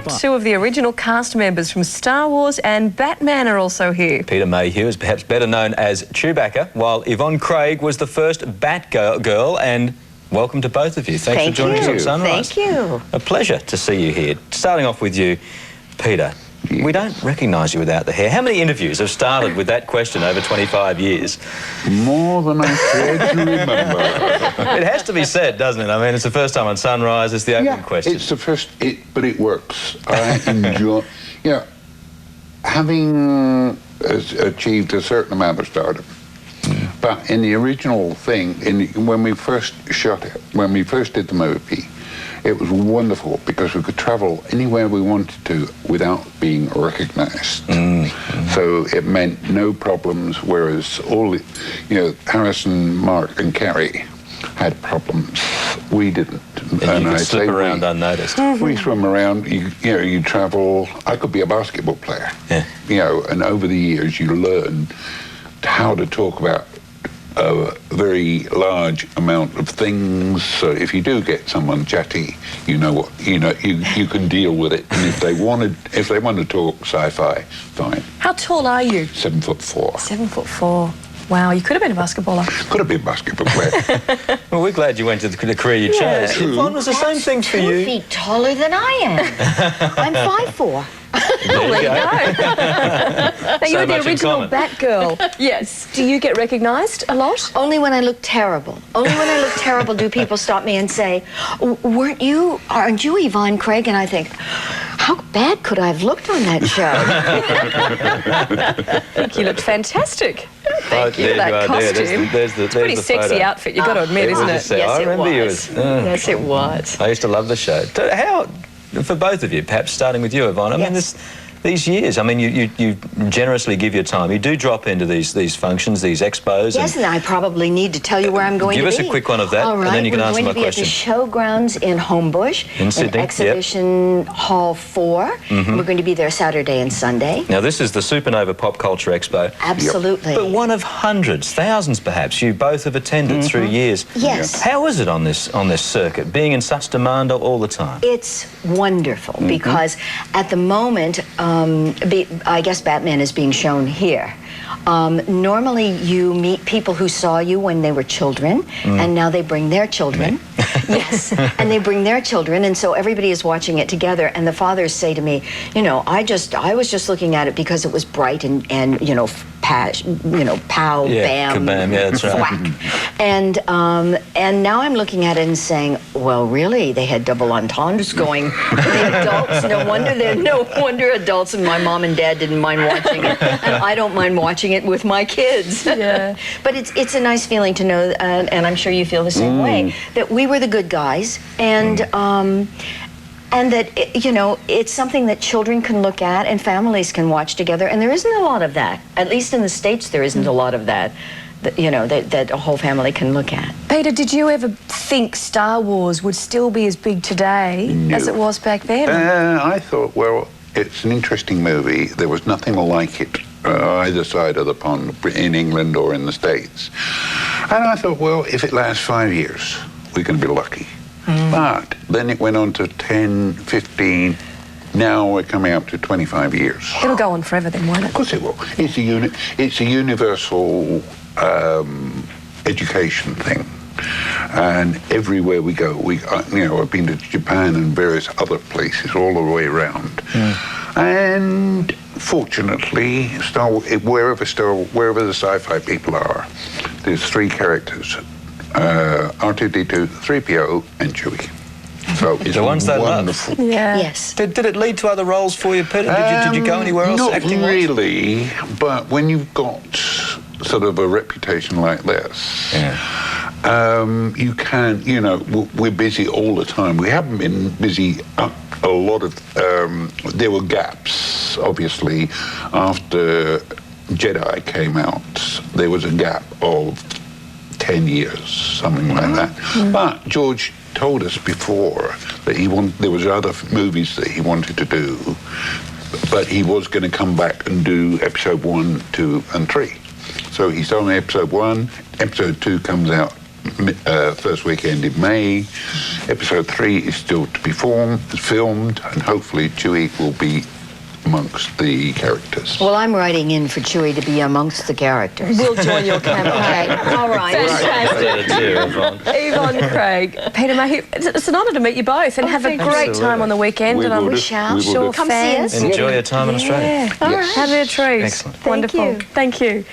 Two of the original cast members from Star Wars and Batman are also here. Peter Mayhew is perhaps better known as Chewbacca, while Yvonne Craig was the first Batgirl, and welcome to both of you. Thanks for joining us on Sunrise. Thank you. A pleasure to see you here. Starting off with you, Peter. We don't recognise you without the hair. How many interviews have started with that question over 25 years? More than I care to remember. It has to be said, doesn't it? I mean, it's the first time on Sunrise. It's the opening question. It's the first, but it works. I enjoy, having achieved a certain amount of stardom. But in the original thing, when we first shot it, when we first did the movie, it was wonderful because we could travel anywhere we wanted to without being recognised. So it meant no problems, whereas all, Harrison, Mark and Carrie had problems. We didn't. And you could slip around unnoticed. We swim around, you travel. I could be a basketball player. And over the years you learn how to talk about a very large amount of things. So if you do get someone chatty, you can deal with it. And if they want to talk sci-fi, fine. How tall are you? 7'4". 7'4". Wow, you could have been a basketballer. Could have been a basketball player. Well, we're glad you went to the career you chose. Yvonne, was the same thing for you? 2 feet taller than I am. I'm 5'4". There you go. Now, you're the original Batgirl. Yes. Do you get recognised a lot? Only when I look terrible. Only when I look terrible do people stop me and say, aren't you Yvonne Craig? And I think, how bad could I have looked on that show? I think you looked fantastic. Thank you for that costume. There's it's a pretty sexy outfit, you've got to admit, isn't it? Yes, I remember you was. Yes, it was. I used to love the show. How, for both of you, perhaps starting with you, Yvonne, I mean, these years, I mean, you generously give your time. You do drop into these functions, these expos. Yes, and I probably need to tell you where I'm going to be. Give us a quick one of that, All right, and then you can answer my we're going to be question. at the Showgrounds in Homebush, in Sydney, Exhibition Hall 4. We're going to be there Saturday and Sunday. Now, this is the Supernova Pop Culture Expo. Absolutely. But one of hundreds, thousands perhaps, you both have attended through years. Yes. How is it on this circuit, being in such demand all the time? It's wonderful because at the moment, I guess Batman is being shown here. Normally you meet people who saw you when they were children, and now they bring their children. Yes, and they bring their children, and so everybody is watching it together, and the fathers say to me, I was just looking at it because it was bright and pow, bam, kabam, that's right. whack. And now I'm looking at it and saying, well, really, they had double entendres going. The adults, no wonder adults and my mom and dad didn't mind watching it, and I don't mind watching it with my kids. Yeah. But it's a nice feeling to know, and I'm sure you feel the same way, that we were the good guys, and that, it's something that children can look at and families can watch together, and there isn't a lot of that. At least in the States, there isn't a lot of that, that a whole family can look at. Peter, did you ever think Star Wars would still be as big today as it was back then? I thought, well, it's an interesting movie. There was nothing like it either side of the pond in England or in the States. And I thought, well, if it lasts 5 years, we're going to be lucky. But then it went on to 10, 15, now we're coming up to 25 years. It'll go on forever then, won't it? Of course it will. It's a universal education thing. And everywhere we go, I've been to Japan and various other places all the way around. And fortunately, wherever the sci-fi people are, there's 3 characters. R2-D2, 3PO, and Chewie. So it's the ones they wonderful. love. Yeah. Yes. Did it lead to other roles for you, Peter? Did you go anywhere else? Not acting really, but when you've got sort of a reputation like this, you can, we're busy all the time. We haven't been busy a lot of, there were gaps, obviously, after Jedi came out. There was a gap of 10 years, something like that. But George told us before that there was other movies that he wanted to do, but he was going to come back and do episode 1, 2, and 3. So he's done episode 1, episode 2 comes out first weekend in May. Episode 3 is still to be filmed, and hopefully Chewie will be amongst the characters. Well, I'm writing in for Chewie to be amongst the characters. We'll join your campaign. All right. Fantastic. Yvonne Craig, Peter Mayhew, it's an honour to meet you both, and have a great time on the weekend. We and will I'm do. sure We will do. Come see us. Enjoy your time in Australia. Yeah. All right. Have a treat. Excellent. Wonderful. Thank you. Thank you.